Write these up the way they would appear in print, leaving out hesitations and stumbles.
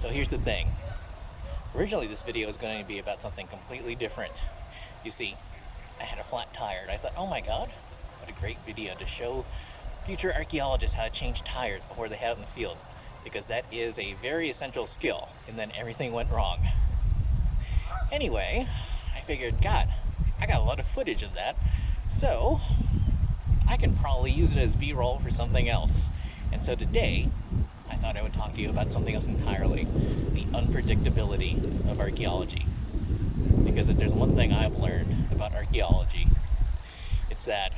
So here's the thing. Originally this video was going to be about something completely different. You see, I had a flat tire and I thought, oh my god, what a great video to show future archaeologists how to change tires before they head out in the field, because that is a very essential skill. And then everything went wrong. Anyway, I figured, God, I got a lot of footage of that, so I can probably use it as B-roll for something else. And so today, I thought I would talk to you about something else entirely, the unpredictability of archaeology. Because if there's one thing I've learned about archaeology, it's that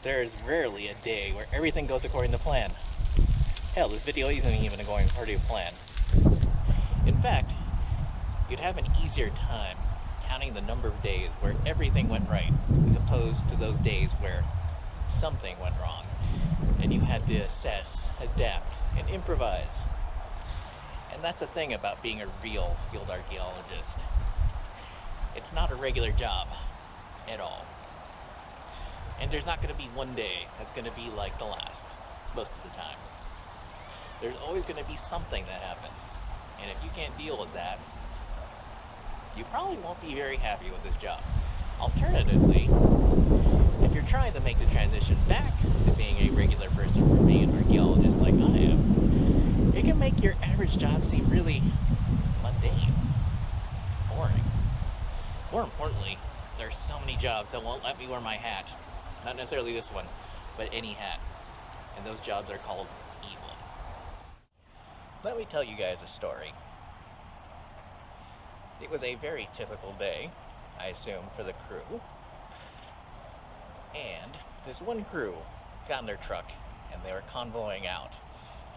there's rarely a day where everything goes according to plan. Hell, this video isn't even going according to plan. In fact, you'd have an easier time counting the number of days where everything went right, as opposed to those days where something went wrong, and you had to assess, adapt, and improvise. And that's the thing about being a real field archaeologist. It's not a regular job at all. And there's not going to be one day that's going to be like the last, most of the time. There's always going to be something that happens. And if you can't deal with that, you probably won't be very happy with this job. Alternatively, if you're trying to make the transition back to being a regular person from being an archaeologist like I am, it can make your average job seem really mundane, boring. More importantly, there's so many jobs that won't let me wear my hat. Not necessarily this one, but any hat. And those jobs are called evil. Let me tell you guys a story. It was a very typical day, I assume, for the crew. And this one crew got in their truck and they were convoying out.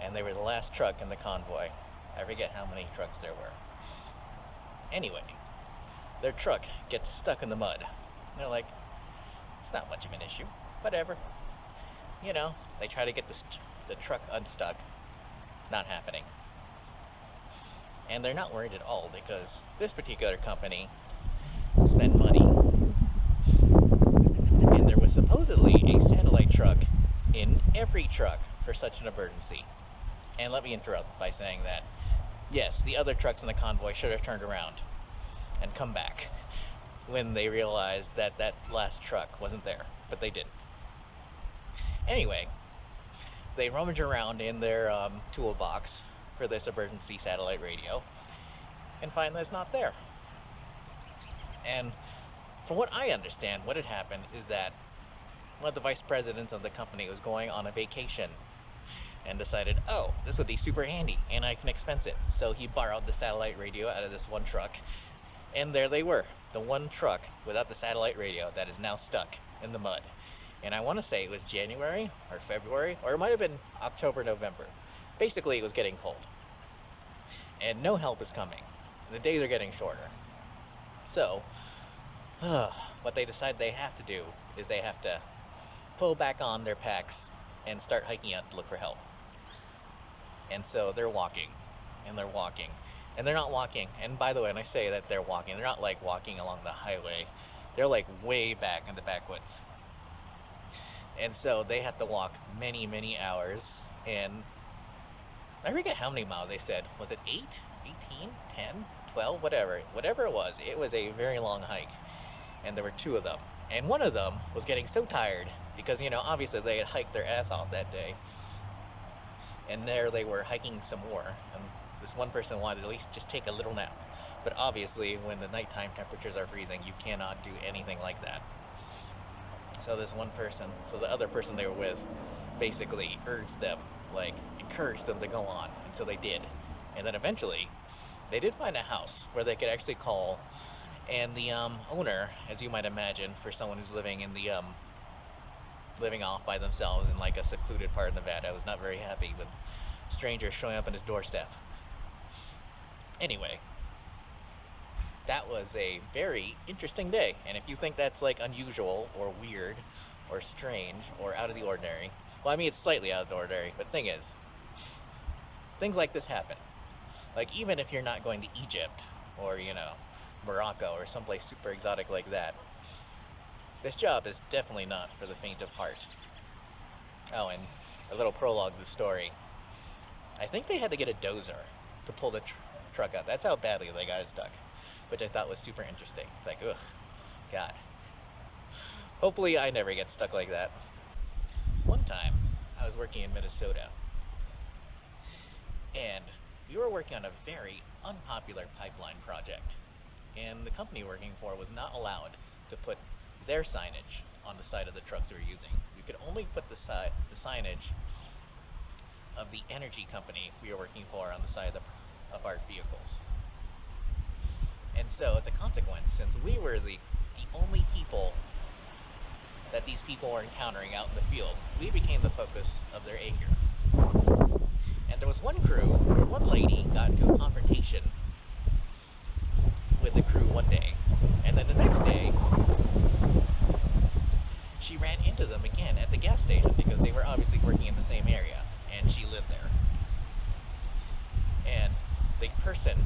And they were the last truck in the convoy. I forget how many trucks there were. Anyway, their truck gets stuck in the mud. And they're like, it's not much of an issue, whatever. You know, they try to get the truck unstuck. Not happening. And they're not worried at all because this particular company spent money. And there was supposedly a satellite truck in every truck for such an emergency. And let me interrupt by saying that, yes, the other trucks in the convoy should have turned around and come back when they realized that that last truck wasn't there, but they didn't. Anyway, they rummage around in their toolbox for this emergency satellite radio and find that it's not there. And from what I understand, what had happened is that one of the vice presidents of the company was going on a vacation and decided, oh, this would be super handy and I can expense it. So he borrowed the satellite radio out of this one truck, and there they were, the one truck without the satellite radio that is now stuck in the mud. And I want to say it was January or February, or it might have been October, November. Basically, it was getting cold. And no help is coming. The days are getting shorter. So, what they decide they have to do is they have to pull back on their packs and start hiking out to look for help. And so they're walking, and they're walking, and they're not walking. And by the way, when I say that they're walking, they're not like walking along the highway. They're like way back in the backwoods. And so they have to walk many, many hours, and I forget how many miles they said. Was it 8, 18, 10, 12, whatever it was. It was a very long hike, and there were two of them. And one of them was getting so tired because, you know, obviously they had hiked their ass off that day. And there they were hiking some more, and this one person wanted to at least just take a little nap. But obviously, when the nighttime temperatures are freezing, you cannot do anything like that. So this one person, so the other person they were with, basically urged them, like encouraged them to go on, and so they did. And then eventually, they did find a house where they could actually call, and the owner, as you might imagine, for someone who's living in the living off by themselves in like a secluded part of Nevada, was not very happy with strangers showing up on his doorstep. Anyway, that was a very interesting day, and if you think that's like unusual or weird or strange or out of the ordinary, well, I mean, it's slightly out of the ordinary, but the thing is, things like this happen. Like, even if you're not going to Egypt or, you know, Morocco or someplace super exotic like that, this job is definitely not for the faint of heart. Oh, and a little prologue to the story. I think they had to get a dozer to pull the truck out. That's how badly they got it stuck, which I thought was super interesting. It's like, ugh, God. Hopefully I never get stuck like that. One time, I was working in Minnesota, and we were working on a very unpopular pipeline project, and the company we were working for was not allowed to put their signage on the side of the trucks we were using. We could only put the signage of the energy company we were working for on the side of our vehicles. And so, as a consequence, since we were the only people that these people were encountering out in the field, we became the focus of their anger. And there was one crew where one lady got into a confrontation with the crew one day, and then the next day she ran into them again at the gas station because they were obviously working in the same area and she lived there. And the person,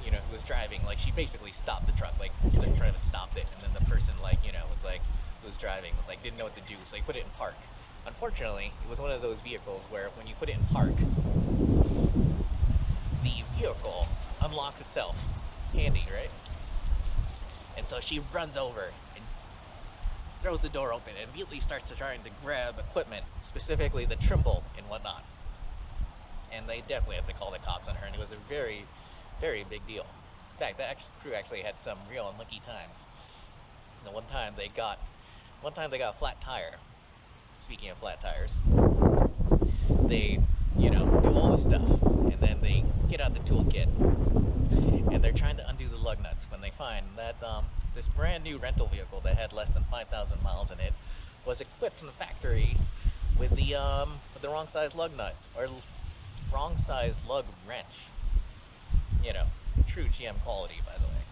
you know, who was driving, like, she basically stopped the truck, like, she took and stopped it, and then the person, like, you know, was like, who was driving, was like, didn't know what to do, so they put it in park. Unfortunately, it was one of those vehicles where when you put it in park, the vehicle unlocks itself. Handy, right? And so she runs over and throws the door open and immediately starts trying to grab equipment, specifically the trimble and whatnot. And they definitely had to call the cops on her, and it was a very, very big deal. In fact, that crew actually had some real unlucky times. And one time they got a flat tire. Speaking of flat tires, they, you know, do all this stuff, and then they get out the toolkit, and they're trying to undo the lug nuts when they find that this brand new rental vehicle that had less than 5,000 miles in it was equipped in the factory with the wrong size lug nut, or wrong size lug wrench. You know, true GM quality, by the way.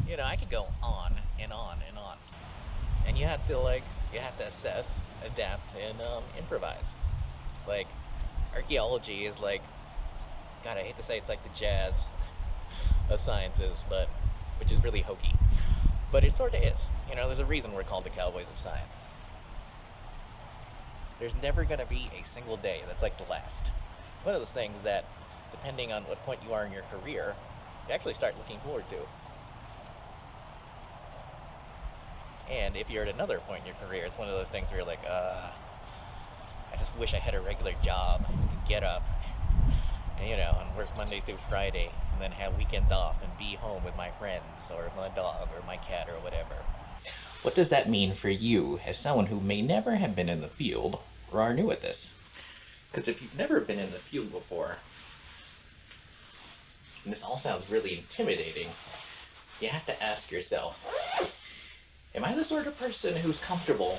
You know, I could go on and on and on. And you have to assess, adapt, and improvise. Like, archaeology is like, God, I hate to say it's like the jazz of sciences, but, which is really hokey. But it sort of is. You know, there's a reason we're called the cowboys of science. There's never going to be a single day that's like the last. One of those things that, depending on what point you are in your career, you actually start looking forward to. And if you're at another point in your career, it's one of those things where you're like, I just wish I had a regular job, could get up, and, you know, and work Monday through Friday, and then have weekends off and be home with my friends, or my dog, or my cat, or whatever. What does that mean for you, as someone who may never have been in the field, or are new at this? Because if you've never been in the field before, and this all sounds really intimidating, you have to ask yourself, am I the sort of person who's comfortable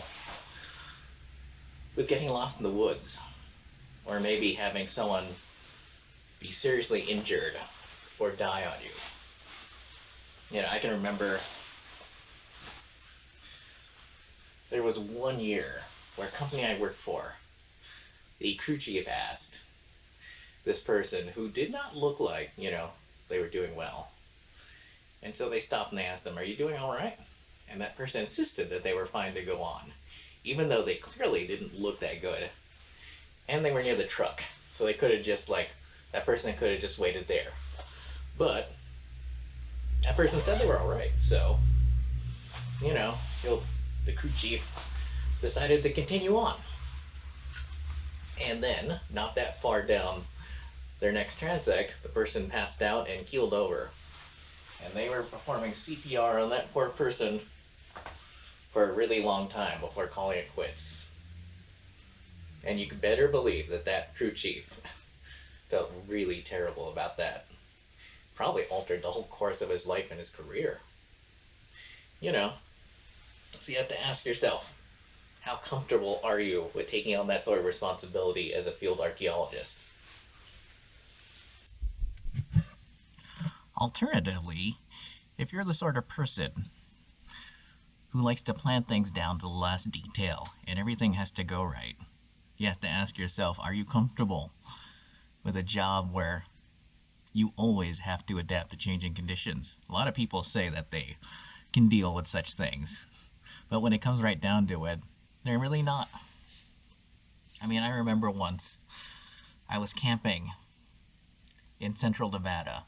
with getting lost in the woods? Or maybe having someone be seriously injured or die on you? You know, I can remember there was one year where a company I worked for, the crew chief asked this person who did not look like, you know, they were doing well. And so they stopped and they asked them, "Are you doing all right?" And that person insisted that they were fine to go on, even though they clearly didn't look that good. And they were near the truck, so they could have just, like, that person could have just waited there. But that person said they were all right, so, you know, the crew chief decided to continue on. And then, not that far down their next transect, the person passed out and keeled over. And they were performing CPR on that poor person for a really long time before calling it quits. And you could better believe that that crew chief felt really terrible about that. Probably altered the whole course of his life and his career. You know, so you have to ask yourself, how comfortable are you with taking on that sort of responsibility as a field archaeologist? Alternatively, if you're the sort of person who likes to plan things down to the last detail and everything has to go right, you have to ask yourself, are you comfortable with a job where you always have to adapt to changing conditions? A lot of people say that they can deal with such things, but when it comes right down to it, they're really not. I mean, I remember once I was camping in central Nevada,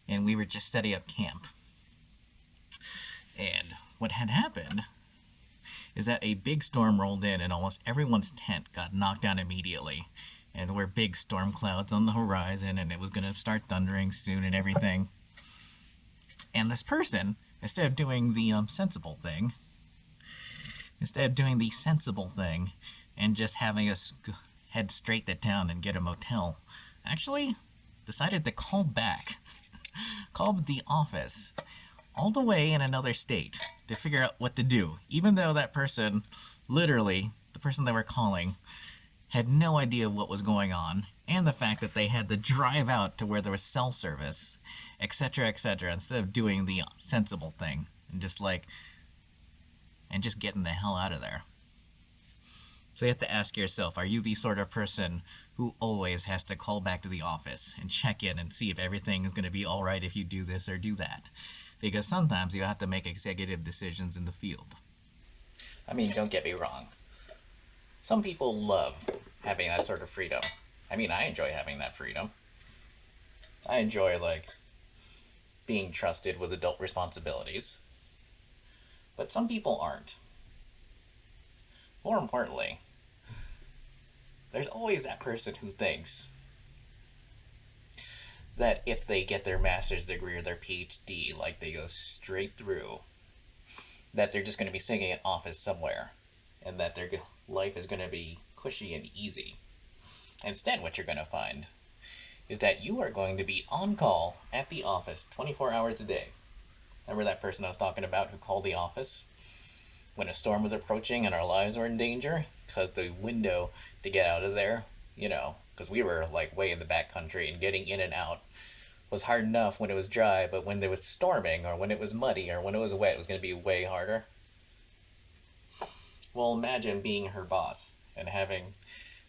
and we were just setting up camp. And what had happened is that a big storm rolled in and almost everyone's tent got knocked down immediately. And there were big storm clouds on the horizon, and it was going to start thundering soon and everything. And this person, instead of doing the sensible thing and just having us head straight to town and get a motel, actually decided to call back, called the office all the way in another state to figure out what to do, even though that person, literally, the person they were calling, had no idea what was going on, and the fact that they had to drive out to where there was cell service, etc., etc., instead of doing the sensible thing and just getting the hell out of there. So you have to ask yourself, are you the sort of person who always has to call back to the office and check in and see if everything is going to be all right if you do this or do that? Because sometimes you have to make executive decisions in the field. I mean, don't get me wrong. Some people love having that sort of freedom. I mean, I enjoy having that freedom. I enjoy, being trusted with adult responsibilities. But some people aren't. More importantly, there's always that person who thinks that if they get their master's degree or their PhD, they go straight through, that they're just going to be sitting in an office somewhere, and that their life is going to be cushy and easy. Instead, what you're going to find is that you are going to be on call at the office 24 hours a day. Remember that person I was talking about who called the office when a storm was approaching and our lives were in danger? Because the window to get out of there, because we were way in the back country, and getting in and out was hard enough when it was dry, but when there was storming or when it was muddy or when it was wet, it was going to be way harder. Well, imagine being her boss and having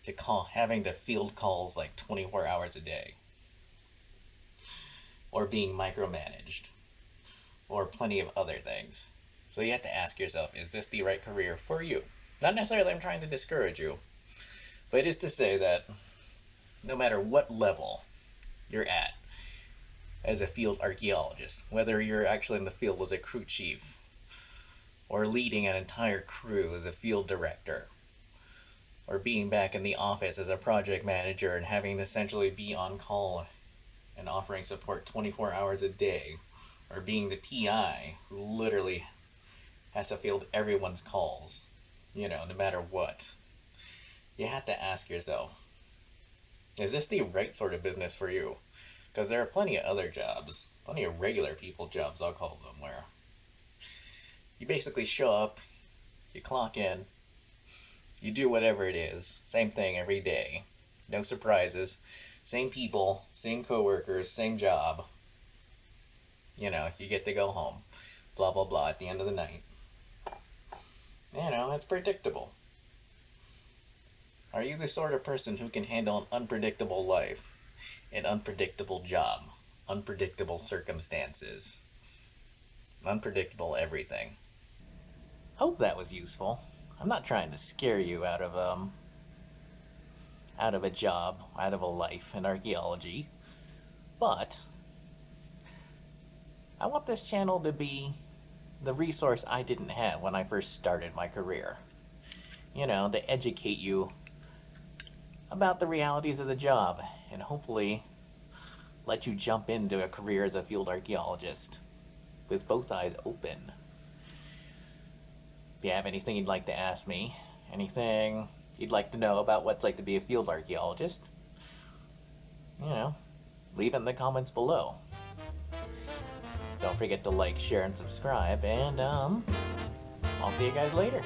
the field calls 24 hours a day, or being micromanaged, or plenty of other things. So you have to ask yourself, is this the right career for you? Not necessarily I'm trying to discourage you, but it is to say that no matter what level you're at as a field archaeologist, whether you're actually in the field as a crew chief, or leading an entire crew as a field director, or being back in the office as a project manager and having to essentially be on call and offering support 24 hours a day, or being the PI who literally has to field everyone's calls, no matter what. You have to ask yourself, is this the right sort of business for you? Because there are plenty of other jobs, plenty of regular people jobs, I'll call them, where you basically show up, you clock in, you do whatever it is, same thing every day, no surprises, same people, same coworkers, same job. You get to go home, blah blah blah at the end of the night. It's predictable. Are you the sort of person who can handle an unpredictable life, an unpredictable job, unpredictable circumstances, unpredictable everything? Hope that was useful. I'm not trying to scare you out of a job, out of a life in archaeology, but I want this channel to be the resource I didn't have when I first started my career. To educate you about the realities of the job, and hopefully let you jump into a career as a field archaeologist with both eyes open. If you have anything you'd like to ask me, anything you'd like to know about what it's like to be a field archaeologist, leave it in the comments below. Don't forget to like, share, and subscribe, and I'll see you guys later.